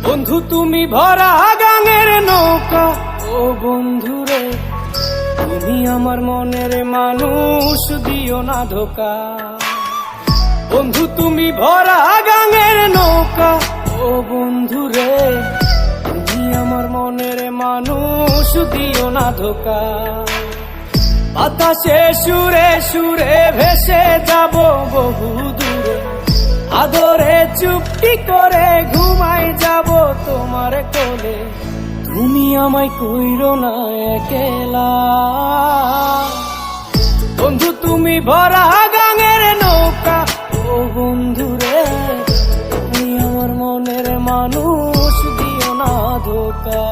বন্ধু তুমি ভরা গাঙের নৌকা, ও বন্ধুরে তুমি আমার মনের মানুষ, দিও না ধোকা। বন্ধু তুমি ভরা গাঙের নৌকা, ও বন্ধুরে তুমি আমার মনের মানুষ, দিও না ধোকা। বাতাসে সুরে সুরে ভেসে যাব বহু দূরে, আদরে চুপটি করে ঘুমাই যাব তোমার কোলে। তুমি আমায় কইরো না একলা, বন্ধু তুমি ভরা গাঙের নৌকা, ও বন্ধুরে তুমি আমার মনের মানুষ, দিও না ধোকা।